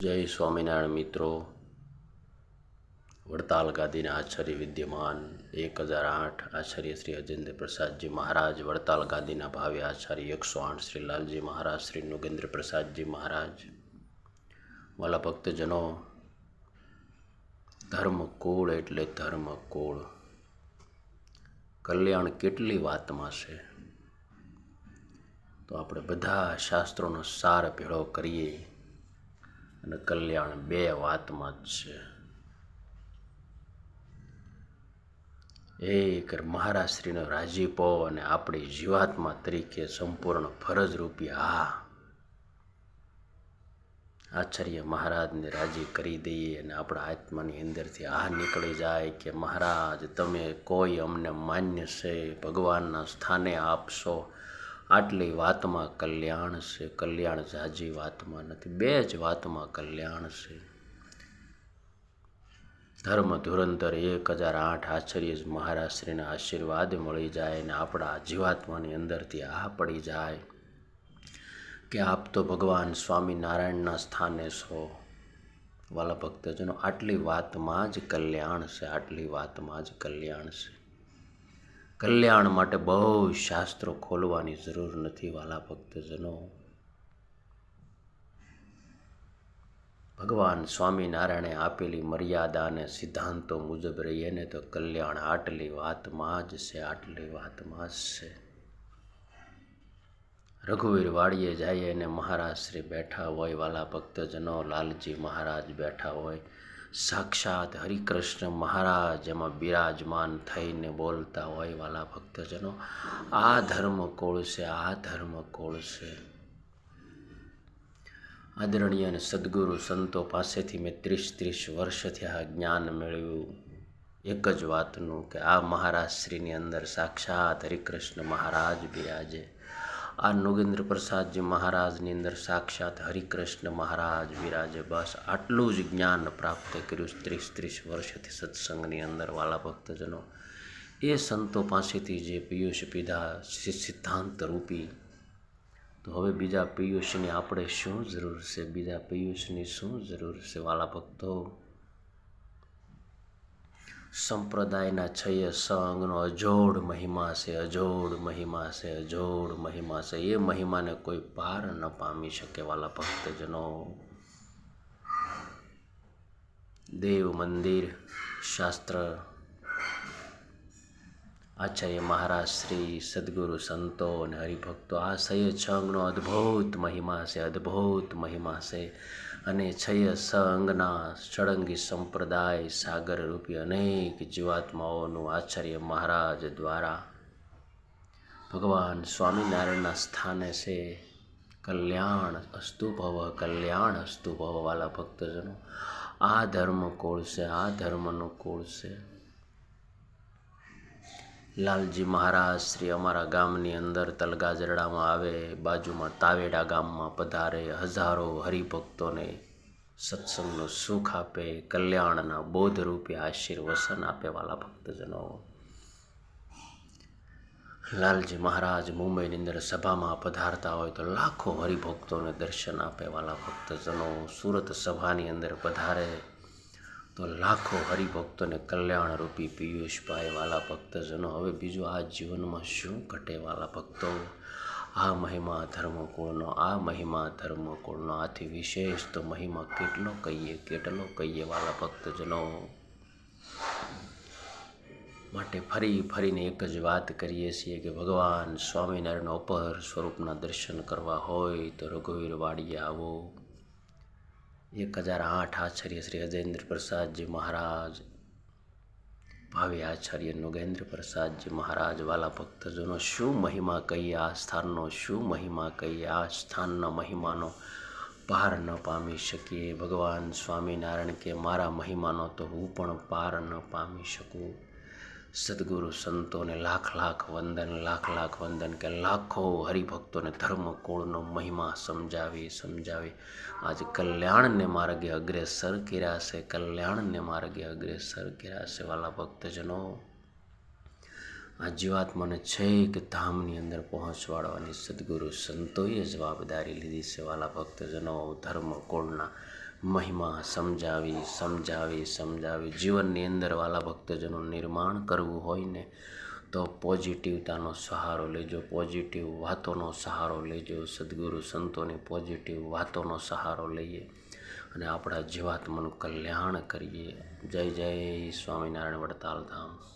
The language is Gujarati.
જય સ્વામિનારાયણ મિત્રો. વડતાલ ગાદીના આચાર્ય વિદ્યમાન 1008 આચાર્ય શ્રી અજેન્દ્ર પ્રસાદજી મહારાજ, વડતાલ ગાદીના ભાવ્ય આચાર્ય 108 શ્રી લાલજી મહારાજ, શ્રી નુગેન્દ્ર પ્રસાદજી મહારાજ. વાલા ભક્તજનો, ધર્મકુળ એટલે ધર્મકુળ. કલ્યાણ કેટલી વાતમાં છે, તો આપણે બધા શાસ્ત્રોનો સાર ભેળો કરીએ અને કલ્યાણ બે વાતમાં જ છે. એક મહારાજશ્રીનો રાજીપો અને આપણી જીવાત્મા તરીકે સંપૂર્ણ ફરજરૂપી આચાર્ય મહારાજને રાજી કરી દઈએ અને આપણા આત્માની અંદરથી નીકળી જાય કે મહારાજ તમે કોઈ અમને માન્ય છે, ભગવાનના સ્થાને આપશો. આટલી વાતમાં કલ્યાણ છે. કલ્યાણ ઝાઝી વાતમાં નથી, બે જ વાતમાં કલ્યાણ છે. ધર્મ ધુરંધર 1008 આચાર્ય મહારાજશ્રીના આશીર્વાદ મળી જાય અને આપણા જીવાત્માની અંદરથી પડી જાય કે આપ તો ભગવાન સ્વામિનારાયણના સ્થાને છો. વાલા ભક્તજનો, આટલી વાતમાં જ કલ્યાણ છે. આટલી વાતમાં જ કલ્યાણ છે. કલ્યાણ માટે બહુ શાસ્ત્રો ખોલવાની જરૂર નથી. વાલા ભક્તજનો, ભગવાન સ્વામિનારાયણે આપેલી મર્યાદા અને સિદ્ધાંતો મુજબ રહીએ ને તો કલ્યાણ આટલી વાતમાં જ છે. આટલી વાતમાં જ છે. રઘુવીર વાડીએ જઈએ અને મહારાજશ્રી બેઠા હોય. વાલા ભક્તજનો, લાલજી મહારાજ બેઠા હોય. સાક્ષાત હરિકૃષ્ણ મહારાજ એમાં બિરાજમાન થઈને બોલતા હોય. વાલા ભક્તજનો, આ ધર્મકુળ છે. આ ધર્મકુળ છે. આદરણીય અને સદગુરુ સંતો પાસેથી મેં 30 વર્ષથી આ જ્ઞાન મેળવ્યું એક જ વાતનું કે આ મહારાજશ્રીની અંદર સાક્ષાત હરિકૃષ્ણ મહારાજ બિરાજે. આ નુગેન્દ્ર પ્રસાદજી મહારાજની અંદર સાક્ષાત હરિકૃષ્ણ મહારાજ બિરાજે. બસ આટલું જ જ્ઞાન પ્રાપ્ત કર્યું 30 વર્ષથી સત્સંગની અંદર. વાલા ભક્તજનો, એ સંતો પાસેથી જે પિયુષ પીધા સિદ્ધાંત રૂપી, તો હવે બીજા પિયુષની આપણે શું જરૂર છે? બીજા પિયુષની શું જરૂર છે? વાલા ભક્તો, સંપ્રદાયના 6 અંગનો અજોડ મહિમા છે. અજોડ મહિમા છે. અજોડ મહિમા છે. એ મહિમાને કોઈ પાર ન પામી શકે. વાલા ભક્તજનો, દેવ મંદિર શાસ્ત્ર, આચાર્ય મહારાજ શ્રી, સદગુરુ સંતો અને હરિભક્તો, આ 6 અંગનો અદ્ભુત મહિમા છે. અદ્ભુત મહિમા છે. અને 6 અંગના ષડંગી સંપ્રદાય સાગર રૂપી અનેક જીવાત્માઓનું આચાર્ય મહારાજ દ્વારા ભગવાન સ્વામિનારાયણના સ્થાને છે. કલ્યાણ અસ્તુ ભવ, કલ્યાણ અસ્તુ ભવ. વાલા ભક્તજનો, આ ધર્મકુળ છે. આ ધર્મનું કુળ છે. લાલજી મહારાજ શ્રી અમારા ગામની અંદર તલગાજરડામાં આવે, બાજુમાં તાવેડા ગામમાં પધારે, હજારો હરિભક્તોને સત્સંગનું સુખ આપે, કલ્યાણના બોધરૂપે આશીર્વસન આપે. વાલા ભક્તજનો, લાલજી મહારાજ મુંબઈની અંદર સભામાં પધારતા હોય તો લાખો હરિભક્તોને દર્શન આપે. વાલા ભક્તજનો, સુરત સભાની અંદર પધારે તો લાખો હરિભક્તોને કલ્યાણરૂપી પિયુષ પાય. વાલા ભક્તજનો, હવે બીજું આ જીવનમાં શું ઘટે? વાલા ભક્તો, આ મહિમા ધર્મકુળનો, આ મહિમા ધર્મકુળનો. આથી વિશેષ તો મહિમા કેટલો કહીએ, કેટલો કહીએ. વાલા ભક્તજનો, માટે ફરીને એક જ વાત કરીએ છીએ કે ભગવાન સ્વામિનારાયણ અપર સ્વરૂપના દર્શન કરવા હોય તો રઘુવીર વાડીએ આવો. 1008 આચાર્ય શ્રી અજેન્દ્ર પ્રસાદજી મહારાજ, ભાવ્ય આચાર્ય નુગેન્દ્ર પ્રસાદજી મહારાજ. વાલા ભક્તજનો, શું મહિમા કહીએ આ સ્થાનનો? શું મહિમા કહીએ? આ સ્થાનના મહિમાનો પાર ન પામી શકીએ. ભગવાન સ્વામિનારાયણ કે મારા મહિમાનો તો હું પણ પાર ન પામી શકું. સદગુરુ સંતોને લાખ લાખ વંદન કે લાખો હરિભક્તોને ધર્મકુળનો મહિમા સમજાવી આજ કલ્યાણને માર્ગે અગ્રેસર કર્યા છે. કલ્યાણને માર્ગે અગ્રેસર કર્યા છે. વાલા ભક્તજનો, આ જીવાત્માને છેક ધામની અંદર પહોંચવાડવાની સદગુરુ સંતોએ જવાબદારી લીધી છે. વાલા ભક્તજનો, ધર્મકુળના મહિમા સમજાવી સમજાવી સમજાવી જીવનની અંદર વાલા ભક્તજનો નિર્માણ કરવું હોય ને તો પોઝિટિવતાનો સહારો લેજો, પોઝિટિવ વાતોનો સહારો લેજો, સદગુરુ સંતોની પોઝિટિવ વાતોનો સહારો લઈએ અને આપણા જીવાત્માનું કલ્યાણ કરીએ. જય જય સ્વામિનારાયણ વડતાલ ધામ.